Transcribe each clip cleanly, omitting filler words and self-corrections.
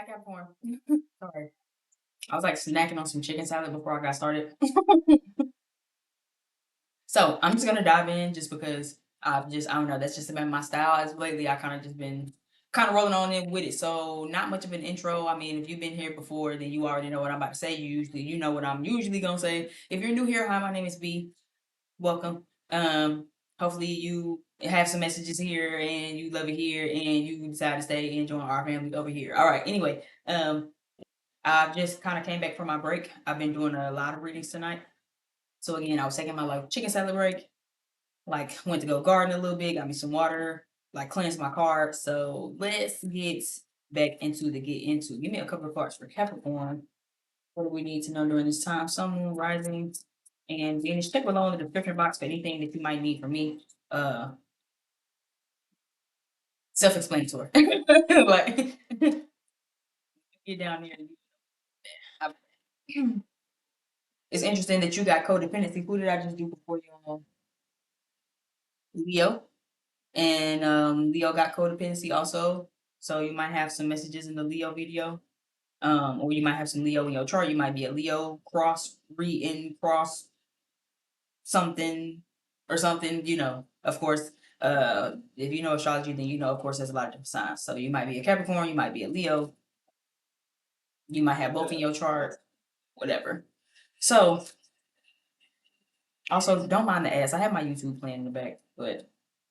Hi, Capricorn. Sorry. I was like snacking on some chicken salad before I got started. So I'm just gonna dive in just because I don't know, that's just been my style as lately. I kind of just been kind of rolling on in with it. So not much of an intro. I mean, if you've been here before, then you already know what I'm about to say. You know what I'm usually gonna say. If you're new here, hi, my name is B. Welcome. Hopefully you have some messages here and you love it here and you decide to stay and join our family over here. All right. Anyway, I just kind of came back from my break. I've been doing a lot of readings tonight. So again, I was taking my like chicken salad break, like went to go garden a little bit, got me some water, like cleansed my cards. So let's get back into the get into. Give me a couple of cards for Capricorn. What do we need to know during this time? Sun, moon, rising, and Venus. Check below in the description box for anything that you might need from me. Self-explanatory. Like get down there. It's interesting that you got codependency. Who did I just do before you? Leo. And Leo got codependency also. So you might have some messages in the Leo video. Or you might have some Leo in your chart. You might be a Leo cross, re-in cross something or something, Of course, if you know astrology, then you know, of course, there's a lot of different signs. So you might be a Capricorn, you might be a Leo, you might have both in your chart, whatever. So also don't mind the ads. I have my YouTube playing in the back, but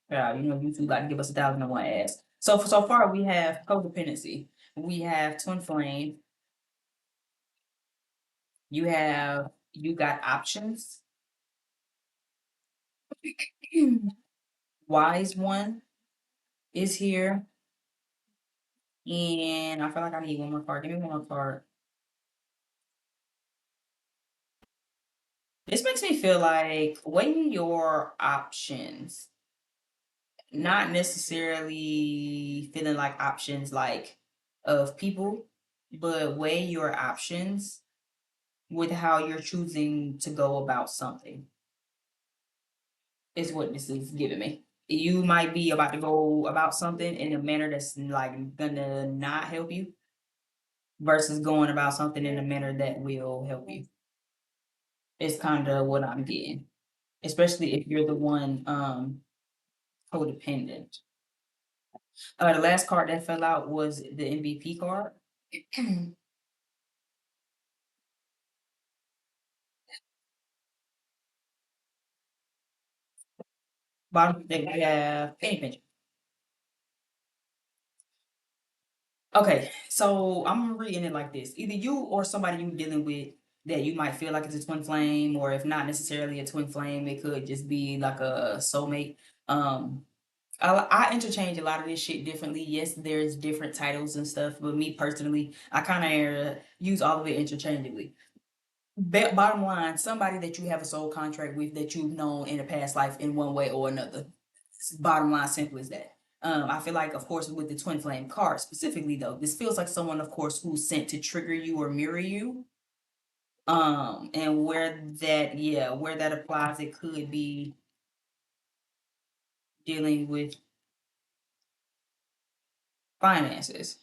YouTube like to give us 1,001 ads. So far we have codependency. We have twin flame. You got options. Wise one is here. And I feel like I need one more card. Give me one more card. This makes me feel like weighing your options, not necessarily feeling like options like of people, but weigh your options with how you're choosing to go about something is what this is giving me. You might be about to go about something in a manner that's like gonna not help you versus going about something in a manner that will help you. It's kind of what I'm getting, especially if you're the one codependent. The last card that fell out was the MVP card. Bottom that we have penny pincher. Okay, so I'm reading it like this. Either you or somebody you're dealing with that you might feel like it's a twin flame, or if not necessarily a twin flame, it could just be like a soulmate. Um, I interchange a lot of this shit differently. Yes, there's different titles and stuff, but me personally, I kind of use all of it interchangeably. Bottom line, somebody that you have a soul contract with that you've known in a past life in one way or another. Bottom line, simple as that. I feel like, of course, with the twin flame card specifically, though, this feels like someone, of course, who's sent to trigger you or mirror you. And where that applies, it could be dealing with finances.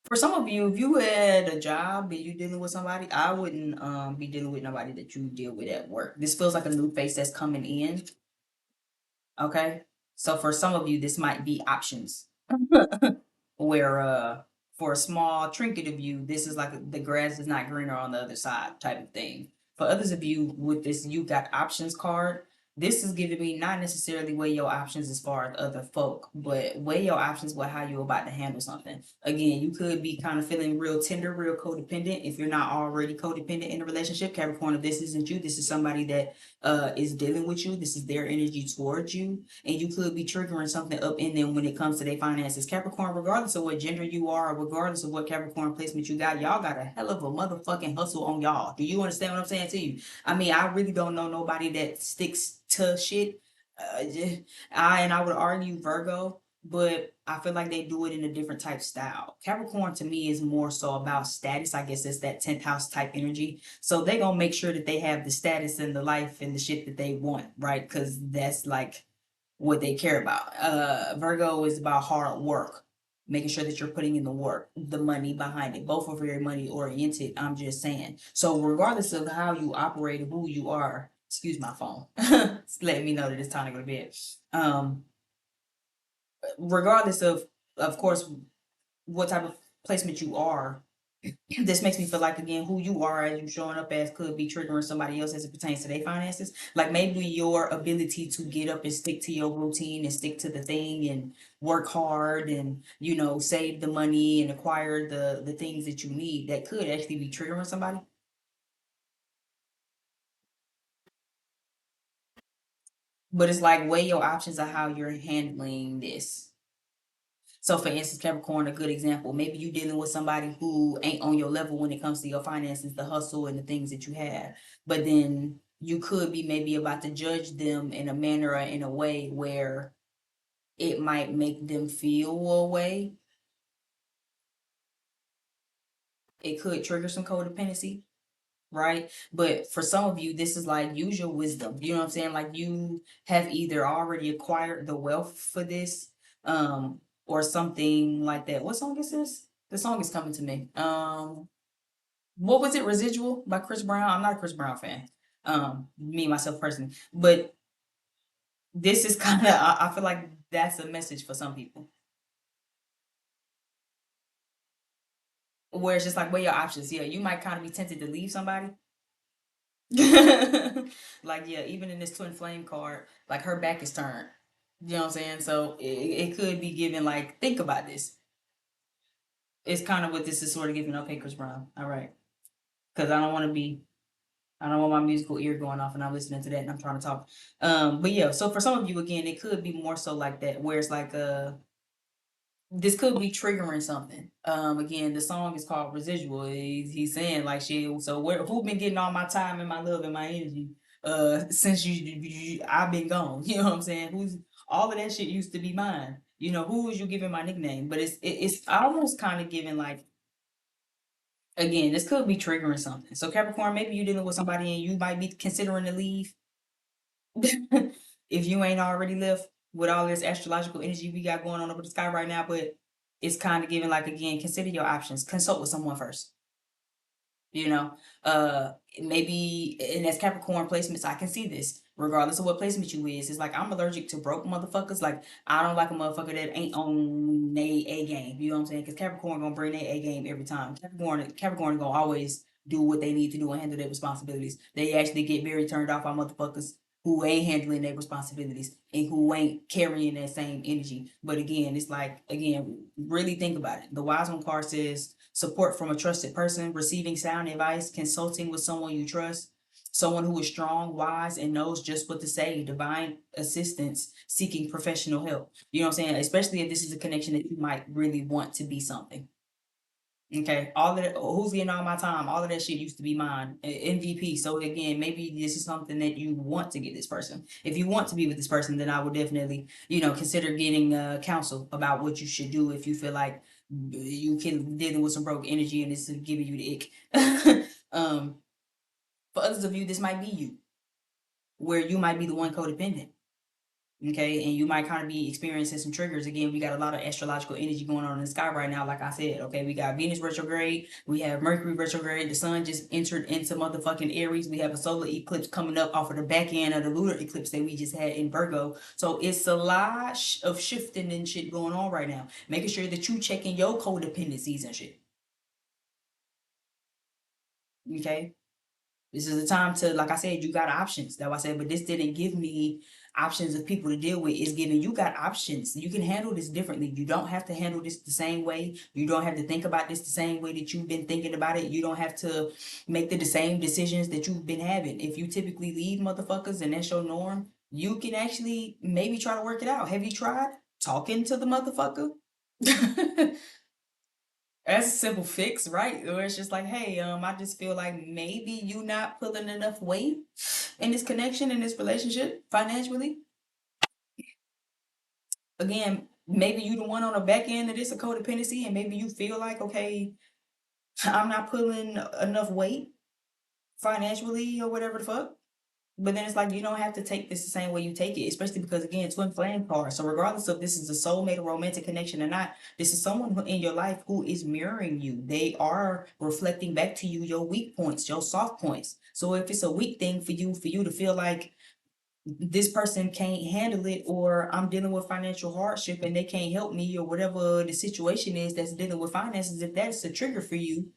For some of you, if you had a job and you dealing with somebody, I wouldn't be dealing with nobody that you deal with at work. This feels like a new face that's coming in. Okay. So for some of you, this might be options. Where for a small trinket of you, this is like the grass is not greener on the other side type of thing. For others of you with this you got options card, this is giving me not necessarily weigh your options as far as other folk, but weigh your options with how you're about to handle something. Again, you could be kind of feeling real tender, real codependent if you're not already codependent in a relationship. Capricorn, if this isn't you, this is somebody that is dealing with you. This is their energy towards you, and you could be triggering something up in them when it comes to their finances. Capricorn, regardless of what gender you are, regardless of what Capricorn placement you got, y'all got a hell of a motherfucking hustle on y'all. Do you understand what I'm saying to you? I mean, I really don't know nobody that sticks to shit. I would argue Virgo, but I feel like they do it in a different type style. Capricorn to me is more so about status. I guess it's that 10th house type energy. So they gonna make sure that they have the status and the life and the shit that they want, right? Because that's like what they care about. Virgo is about hard work, making sure that you're putting in the work, the money behind it. Both are very money oriented. I'm just saying. So regardless of how you operate and who you are, excuse my phone, it's letting me know that it's time to go to bed. Um, Regardless of course, what type of placement you are, this makes me feel like again who you are as you showing up as could be triggering somebody else as it pertains to their finances. Like maybe your ability to get up and stick to your routine and stick to the thing and work hard and save the money and acquire the things that you need, that could actually be triggering somebody. But it's like weigh your options of how you're handling this. So, for instance, Capricorn, a good example. Maybe you dealing with somebody who ain't on your level when it comes to your finances, the hustle, and the things that you have. But then you could be maybe about to judge them in a manner or in a way where it might make them feel a way. It could trigger some codependency, right? But for some of you, this is like use your wisdom. You know what I'm saying? Like you have either already acquired the wealth for this, or something like that. What song is this? The song is coming to me. What was it? Residual by Chris Brown. I'm not a Chris Brown fan. Me myself personally, but this is kind of I feel like that's a message for some people where it's just like weigh your options. Yeah, you might kind of be tempted to leave somebody. Like yeah, even in this twin flame card, like her back is turned. You know what I'm saying? So it could be given like think about this. It's kind of what this is sort of giving. Okay, Chris Brown. All right, because I don't want my musical ear going off and I'm listening to that and I'm trying to talk. But yeah, so for some of you again, it could be more so like that, where it's like this could be triggering something. Again, the song is called Residual. He's saying like shit, so who been getting all my time and my love and my energy since I've been gone. You know what I'm saying? Who's all of that shit used to be mine. Who was you giving my nickname? But it's almost kind of giving like again, this could be triggering something. So Capricorn, maybe you're dealing with somebody and you might be considering to leave if you ain't already left with all this astrological energy we got going on over the sky right now. But it's kind of giving like again, consider your options. Consult with someone first. You know, uh, maybe and as Capricorn placements, I can see this. Regardless of what placement you is, it's like I'm allergic to broke motherfuckers. Like I don't like a motherfucker that ain't on they A game. You know what I'm saying? Because Capricorn gonna bring their A game every time. Capricorn gonna always do what they need to do and handle their responsibilities. They actually get very turned off by motherfuckers who ain't handling their responsibilities and who ain't carrying that same energy. But again, it's like again, really think about it. The Wise One card says support from a trusted person, receiving sound advice, consulting with someone you trust, someone who is strong, wise, and knows just what to say, divine assistance, seeking professional help. You know what I'm saying? Especially if this is a connection that you might really want to be something. Okay, all of that, who's getting all my time? All of that shit used to be mine. MVP. So again, maybe this is something that you want to get this person. If you want to be with this person, then I would definitely, consider getting counsel about what you should do if you feel like you can dealing with some broke energy and it's giving you the ick. For others of you, this might be you, where you might be the one codependent. Okay, and you might kind of be experiencing some triggers. Again, we got a lot of astrological energy going on in the sky right now. Like I said, okay, we got Venus retrograde, we have Mercury retrograde, the sun just entered into motherfucking Aries. We have a solar eclipse coming up off of the back end of the lunar eclipse that we just had in Virgo. So it's a lot of shifting and shit going on right now. Making sure that you checking your codependencies and shit. Okay. This is the time to, like I said, you got options. That's why I said, but this didn't give me options of people to deal with. It's giving you got options. You can handle this differently. You don't have to handle this the same way. You don't have to think about this the same way that you've been thinking about it. You don't have to make the same decisions that you've been having. If you typically leave motherfuckers and that's your norm, you can actually maybe try to work it out. Have you tried talking to the motherfucker? That's a simple fix, right? Where it's just like, hey, I just feel like maybe you not pulling enough weight in this connection, in this relationship, financially. Again, maybe you the one on the back end of this of codependency, and maybe you feel like, okay, I'm not pulling enough weight financially or whatever the fuck. But then it's like you don't have to take this the same way you take it, especially because again, twin flame card. So regardless of this is a soulmate, a romantic connection or not, this is someone in your life who is mirroring you. They are reflecting back to you your weak points, your soft points. So if it's a weak thing for you to feel like this person can't handle it, or I'm dealing with financial hardship and they can't help me, or whatever the situation is that's dealing with finances, if that's a trigger for you,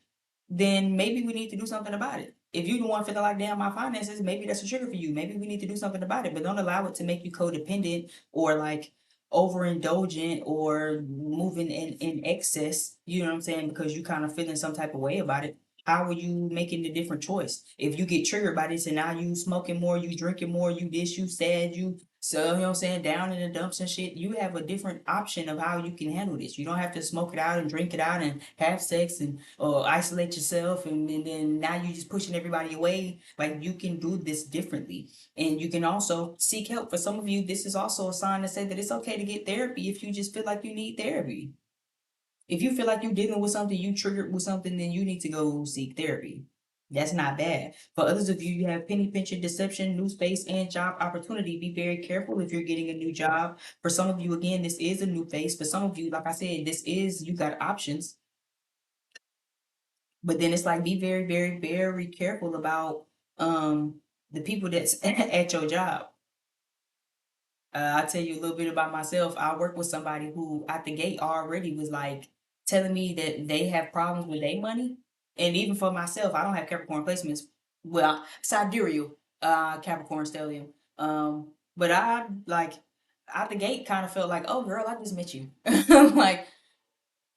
then maybe we need to do something about it. If you the one feeling like, damn, my finances, maybe that's a trigger for you. Maybe we need to do something about it, but don't allow it to make you codependent or like overindulgent or moving in excess. You know what I'm saying? Because you kind of feeling some type of way about it. How are you making the different choice? If you get triggered by this and now you smoking more, you drinking more, you this, you sad, you so you know what I'm saying, down in the dumps and shit, you have a different option of how you can handle this. You don't have to smoke it out and drink it out and have sex and or isolate yourself and then now you're just pushing everybody away. Like you can do this differently. And you can also seek help. For some of you, this is also a sign to say that it's okay to get therapy if you just feel like you need therapy. If you feel like you're dealing with something, you triggered with something, then you need to go seek therapy. That's not bad. For others of you, you have penny pinching, deception, new space, and job opportunity. Be very careful if you're getting a new job. For some of you, again, this is a new phase. For some of you, like I said, this is you got options. But then it's like be very, very, very careful about the people that's at your job. I'll tell you a little bit about myself. I work with somebody who at the gate already was like telling me that they have problems with their money. And even for myself, I don't have Capricorn placements. Well, sidereal Capricorn stellium. But I like out the gate kind of felt like, oh girl, I just met you. Like,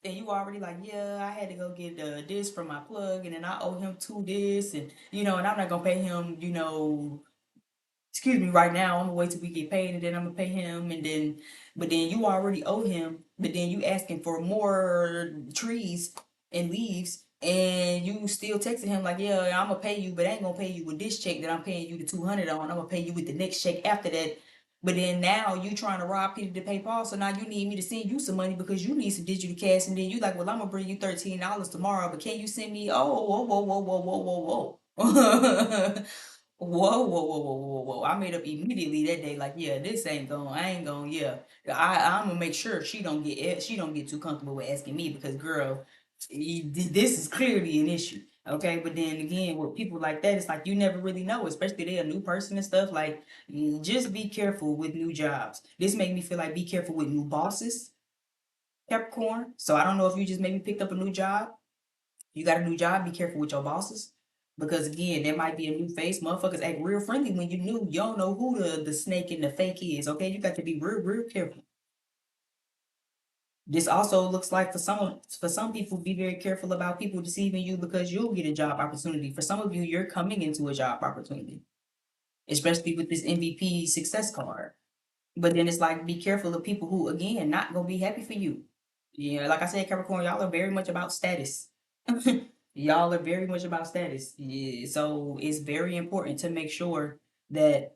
and you already like, yeah, I had to go get this from my plug, and then I owe him two this, and and I'm not gonna pay him, excuse me, right now. I'm gonna wait till we get paid and then I'm gonna pay him and then but then you already owe him, but then you asking for more trees and leaves and you still texting him like, yeah, I'm gonna pay you, but I ain't gonna pay you with this check that I'm paying you the 200 on. I'm gonna pay you with the next check after that. But then now you trying to rob Peter to pay Paul, so now you need me to send you some money because you need some digital cash, and then you like, well, I'm gonna bring you $13 tomorrow, but can you send me? Oh, whoa, whoa, whoa, whoa, whoa, whoa, whoa. Whoa, whoa, whoa, whoa, whoa, whoa. I made up immediately that day, like, yeah, this ain't going, I ain't going, yeah. I'm gonna make sure she don't get too comfortable with asking me because girl, this is clearly an issue. Okay, but then again, with people like that, it's like you never really know, especially they a new person and stuff. Like, just be careful with new jobs. This made me feel like be careful with new bosses, Capricorn. So I don't know if you just maybe picked up a new job, you got a new job, be careful with your bosses. Because again, there might be a new face. Motherfuckers act real friendly when you new. You don't know who the snake and the fake is. Okay, you got to be real, real careful. This also looks like for some people, be very careful about people deceiving you because you'll get a job opportunity. For some of you, you're coming into a job opportunity, especially with this MVP success card. But then it's like be careful of people who again not gonna be happy for you. Yeah, like I said, Capricorn, y'all are very much about status. Y'all are very much about status. Yeah, so it's very important to make sure that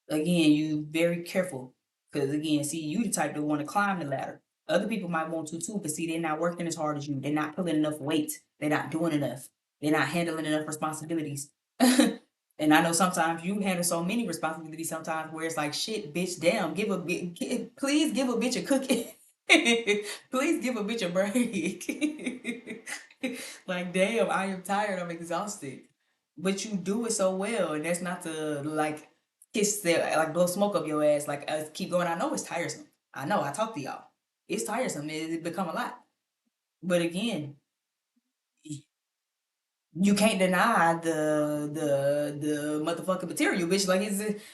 again you very careful. Because again, see, you the type that want to climb the ladder. Other people might want to too, but see, they're not working as hard as you. They're not pulling enough weight. They're not doing enough. They're not handling enough responsibilities. And I know sometimes you handle so many responsibilities sometimes where it's like, shit, bitch, damn, please give a bitch a cookie. Please give a bitch a break. Like, damn, I am tired, I'm exhausted. But you do it so well, and that's not to like kiss the like blow smoke up your ass. Like, keep going. I know it's tiresome. I know. I talk to y'all. It's tiresome. It become a lot. But again, you can't deny the motherfucking material, bitch. Like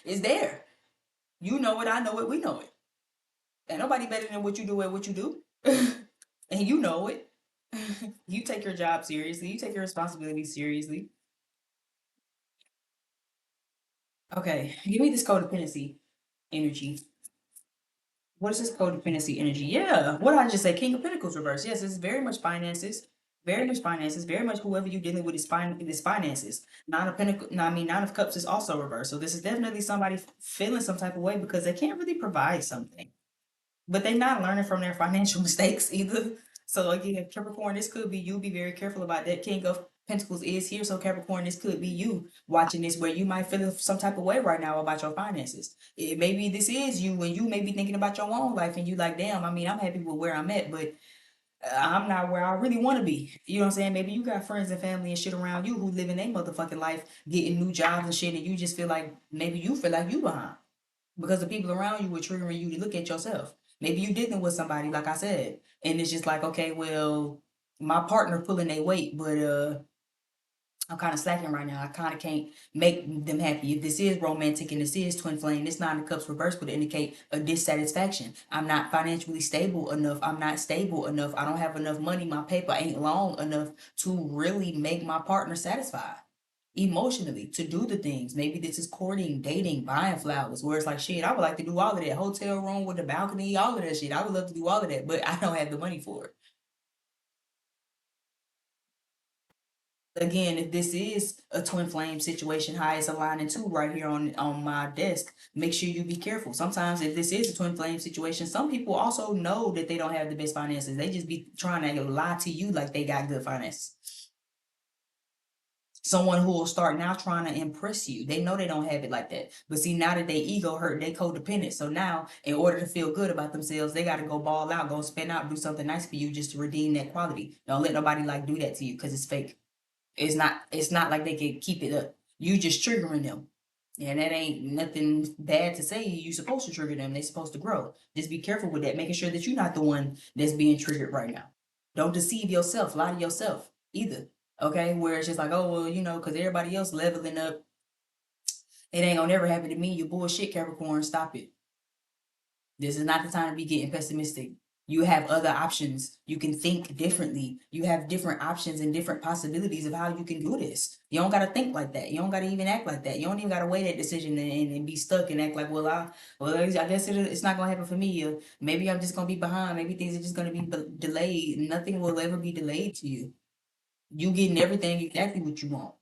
it's there. You know it, I know it, we know it. And nobody better than what you do at what you do. And you know it. You take your job seriously, you take your responsibility seriously. Okay, give me this codependency energy. What is this codependency energy? Yeah, what did I just say? King of Pentacles reverse. Yes, it's very much finances. Very much finances. Very much whoever you're dealing with is finances. Nine of Pentacle. No, I mean Nine of Cups is also reverse. So this is definitely somebody feeling some type of way because they can't really provide something. but they're not learning from their financial mistakes either. So again, Capricorn, this could be you. Be very careful about that. King of Pentacles is here, so Capricorn, this could be you watching this, where you might feel some type of way right now about your finances. Maybe this is you, and you may be thinking about your own life, and you like, damn. I mean, I'm happy with where I'm at, but I'm not where I really want to be. You know what I'm saying? Maybe you got friends and family and shit around you who living their motherfucking life, getting new jobs and shit, and you just feel like maybe you feel like you behind because the people around you were triggering you to look at yourself. Maybe you didn't with somebody, like I said, and it's just like, okay, well, my partner pulling their weight, but I'm kind of slacking right now. I kind of can't make them happy. If this is romantic and this is twin flame, this nine of cups reverse would indicate a dissatisfaction. I'm not financially stable enough. I'm not stable enough. I don't have enough money. My paper ain't long enough to really make my partner satisfied emotionally to do the things. Maybe this is courting, dating, buying flowers, where it's like, shit, I would like to do all of that. Hotel room with the balcony, all of that shit. I would love to do all of that, but I don't have the money for it. Again, if this is a twin flame situation, how it's aligning to right here on my desk, make sure you be careful. Sometimes if this is a twin flame situation, some people also know that they don't have the best finances. They just be trying to lie to you like they got good finances. Someone who will start now trying to impress you. They know they don't have it like that. But see, now that they ego hurt, they codependent. So now, in order to feel good about themselves, they got to go ball out, go spend out, do something nice for you just to redeem that quality. Don't let nobody like do that to you because it's fake. It's not like they can keep it up. You just triggering them. And that ain't nothing bad to say. You're supposed to trigger them. They're supposed to grow. Just be careful with that, making sure that you're not the one that's being triggered right now. Don't deceive yourself, lie to yourself either. Okay? Where it's just like, oh, well, because everybody else leveling up, it ain't gonna never happen to me. You bullshit, Capricorn. Stop it. This is not the time to be getting pessimistic. You have other options. You can think differently. You have different options and different possibilities of how you can do this. You don't got to think like that. You don't got to even act like that. You don't even got to weigh that decision and be stuck and act like, I guess it's not going to happen for me. Maybe I'm just going to be behind. Maybe things are just going to be delayed. Nothing will ever be delayed to you. You getting everything exactly what you want.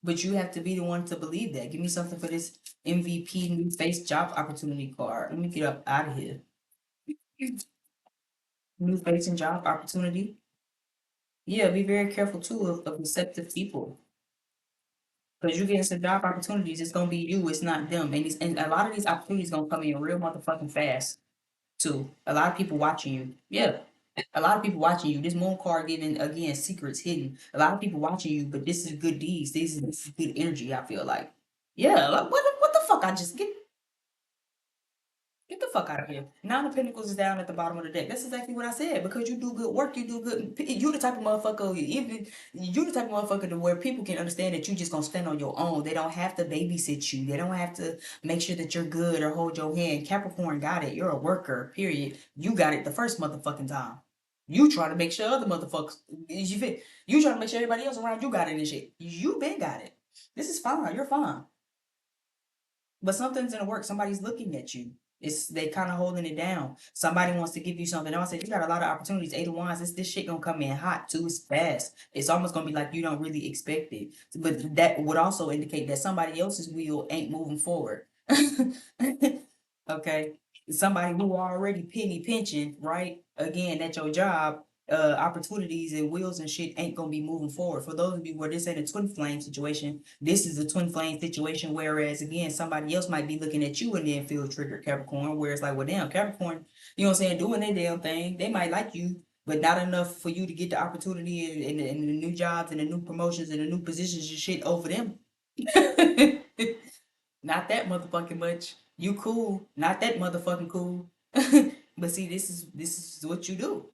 But you have to be the one to believe that. Give me something for this MVP new face job opportunity card. Let me get up out of here. New face and job opportunity. Yeah, be very careful too of receptive people. Because you getting some job opportunities, it's gonna be you, it's not them. And a lot of these opportunities gonna come in real motherfucking fast too. A lot of people watching you. Yeah. A lot of people watching you. This moon card giving again secrets hidden. A lot of people watching you, but this is good deeds. This is good energy, I feel like. Yeah, like what the fuck? I just get the fuck out of here. Nine of Pentacles is down at the bottom of the deck. That's exactly what I said. Because you do good work, you do good. You the type of motherfucker, even you the type of motherfucker to where people can understand that you just gonna stand on your own. They don't have to babysit you. They don't have to make sure that you're good or hold your hand. Capricorn got it. You're a worker, period. You got it the first motherfucking time. You try to make sure other motherfuckers you try to make sure everybody else around you got it and shit. You been got it. This is fine. You're fine. But something's in the work. Somebody's looking at you. It's they kind of holding it down. Somebody wants to give you something. I said you got a lot of opportunities. Eight of Wands. This shit gonna come in hot too. It's fast. It's almost gonna be like you don't really expect it. But that would also indicate that somebody else's wheel ain't moving forward. Okay, somebody who already penny pinching, right? Again, at your job, opportunities and wheels and shit ain't gonna be moving forward. For those of you where this ain't a twin flame situation, this is a twin flame situation. Whereas again, somebody else might be looking at you and then feel triggered, Capricorn. Where it's like, well, damn, Capricorn, you know what I'm saying, doing their damn thing. They might like you, but not enough for you to get the opportunity and the new jobs and the new promotions and the new positions and shit over them. Not that motherfucking much. You cool, not that motherfucking cool. But see, this is what you do.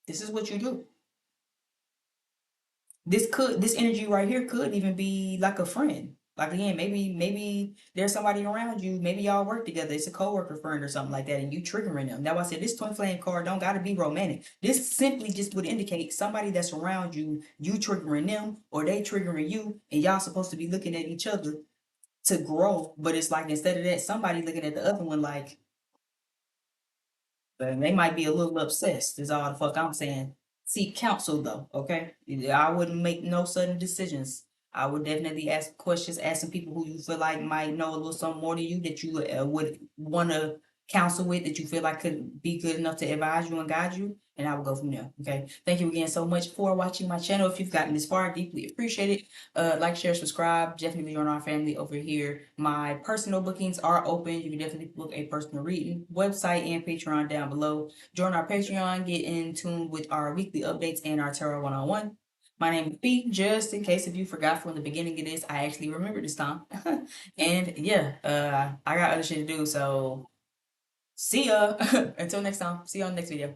This is what you do. This energy right here could even be like a friend. Like again, maybe there's somebody around you. Maybe y'all work together. It's a coworker friend or something like that, and you triggering them. That's why I said this twin flame card don't gotta be romantic. This simply just would indicate somebody that's around you. You triggering them, or they triggering you, and y'all supposed to be looking at each other to grow. But it's like instead of that, somebody looking at the other one like, they might be a little obsessed. Is all the fuck I'm saying. Seek counsel though, okay? I wouldn't make no sudden decisions. I would definitely ask questions, ask some people who you feel like might know a little something more than you that you would want to counsel with, that you feel like could be good enough to advise you and guide you, and I will go from there. Okay. Thank you again so much for watching my channel. If you've gotten this far, I deeply appreciate it. Like, share, subscribe. Definitely join our family over here. My personal bookings are open. You can definitely book a personal reading. Website and Patreon down below. Join our Patreon. Get in tune with our weekly updates and our tarot one-on-one. My name is B, just in case if you forgot from the beginning of this, I actually remember this time. And yeah, I got other shit to do, so see ya. Until next time, see you on the next video.